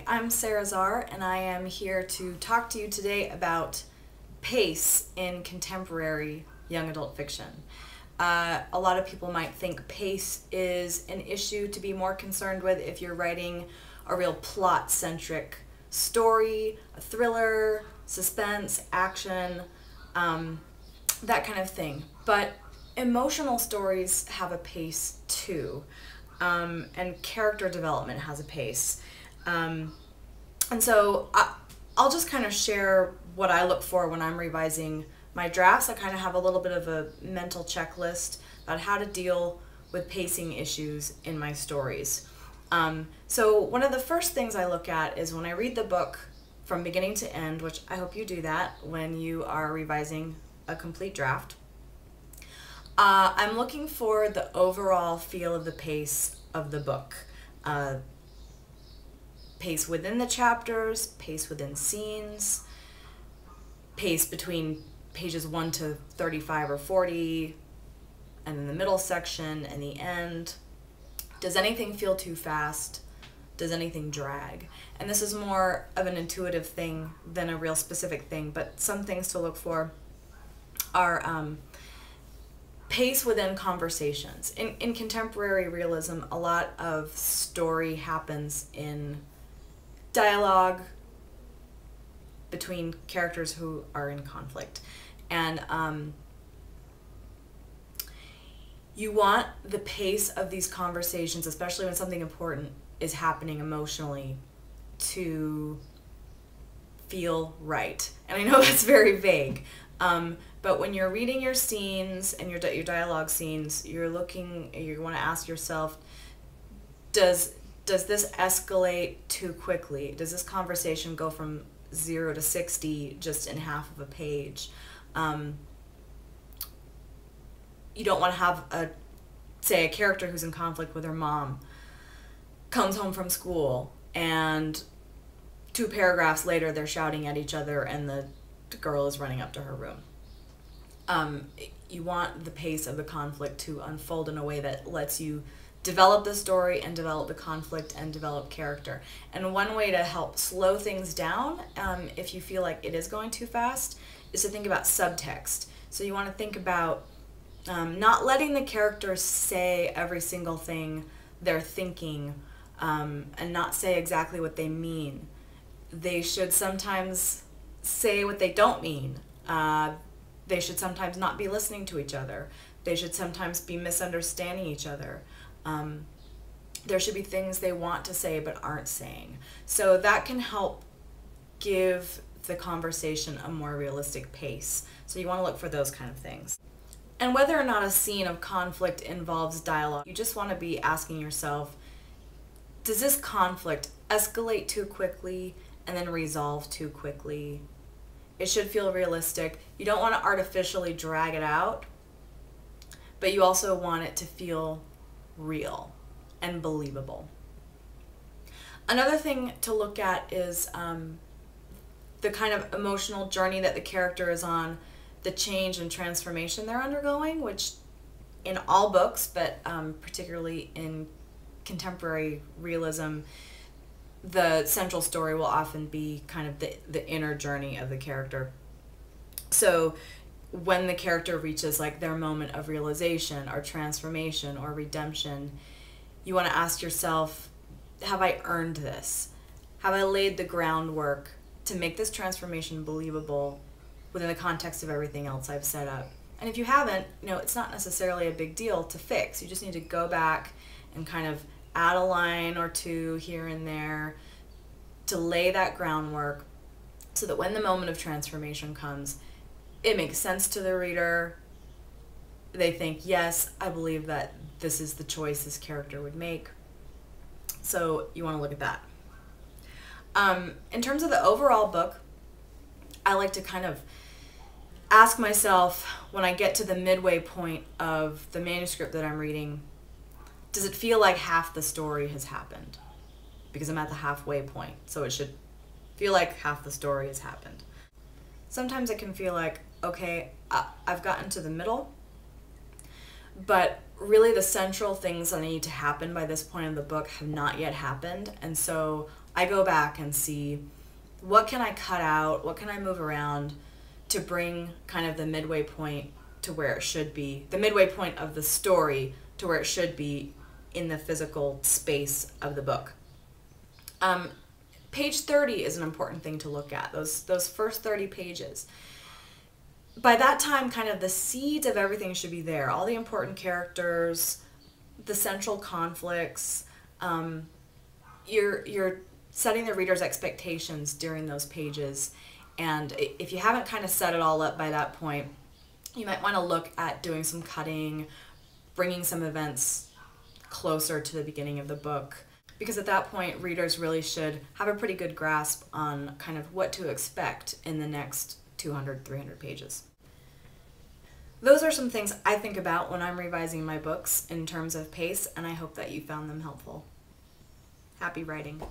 I'm Sara Zarr, and I am here to talk to you today about pace in contemporary young adult fiction. A lot of people might think pace is an issue to be more concerned with if you're writing a real plot-centric story, a thriller, suspense, action, that kind of thing. But emotional stories have a pace too, and character development has a pace. And so I'll just kind of share what I look for when I'm revising my drafts. I kind of have a little bit of a mental checklist about how to deal with pacing issues in my stories. So one of the first things I look at is when I read the book from beginning to end, which I hope you do that when you are revising a complete draft. I'm looking for the overall feel of the pace of the book. Pace within the chapters, pace within scenes, pace between pages 1 to 35 or 40, and then the middle section and the end. Does anything feel too fast? Does anything drag? And this is more of an intuitive thing than a real specific thing, but some things to look for are pace within conversations. In contemporary realism, a lot of story happens in dialogue between characters who are in conflict. And you want the pace of these conversations, especially when something important is happening emotionally, to feel right. And I know that's very vague, but when you're reading your scenes and your dialogue scenes, you want to ask yourself, does this escalate too quickly? Does this conversation go from 0 to 60 just in half of a page? You don't want to have say a character who's in conflict with her mom comes home from school and 2 paragraphs later they're shouting at each other and the girl is running up to her room. You want the pace of the conflict to unfold in a way that lets you develop the story and develop the conflict and develop character. And one way to help slow things down, if you feel like it is going too fast, is to think about subtext. So you want to think about not letting the characters say every single thing they're thinking and not say exactly what they mean. They should sometimes say what they don't mean. They should sometimes not be listening to each other. They should sometimes be misunderstanding each other. There should be things they want to say but aren't saying. So that can help give the conversation a more realistic pace. So you want to look for those kind of things. And whether or not a scene of conflict involves dialogue, you just want to be asking yourself, does this conflict escalate too quickly and then resolve too quickly? It should feel realistic. You don't want to artificially drag it out, but you also want it to feel real and believable. Another thing to look at is the kind of emotional journey that the character is on, the change and transformation they're undergoing, which in all books, but particularly in contemporary realism, the central story will often be kind of the inner journey of the character. So when the character reaches like their moment of realization or transformation or redemption, you want to ask yourself, have I earned this? Have I laid the groundwork to make this transformation believable within the context of everything else I've set up? And if you haven't, it's not necessarily a big deal to fix. You just need to go back and kind of add a line or two here and there to lay that groundwork so that when the moment of transformation comes, it makes sense to the reader. They think, yes, I believe that this is the choice this character would make. So you want to look at that. In terms of the overall book, I like to kind of ask myself, when I get to the midway point of the manuscript that I'm reading, does it feel like half the story has happened? Because I'm at the halfway point, so it should feel like half the story has happened. Sometimes it can feel like, okay, I've gotten to the middle, but really the central things that need to happen by this point in the book have not yet happened, and so I go back and see, what can I cut out, what can I move around to bring kind of the midway point to where it should be, the midway point of the story to where it should be in the physical space of the book. Page 30 is an important thing to look at, those first 30 pages. By that time, kind of the seeds of everything should be there. All the important characters, the central conflicts. You're setting the reader's expectations during those pages. And if you haven't kind of set it all up by that point, you might want to look at doing some cutting, bringing some events closer to the beginning of the book. Because at that point, readers really should have a pretty good grasp on kind of what to expect in the next 200, 300 pages. Those are some things I think about when I'm revising my books in terms of pace, and I hope that you found them helpful. Happy writing.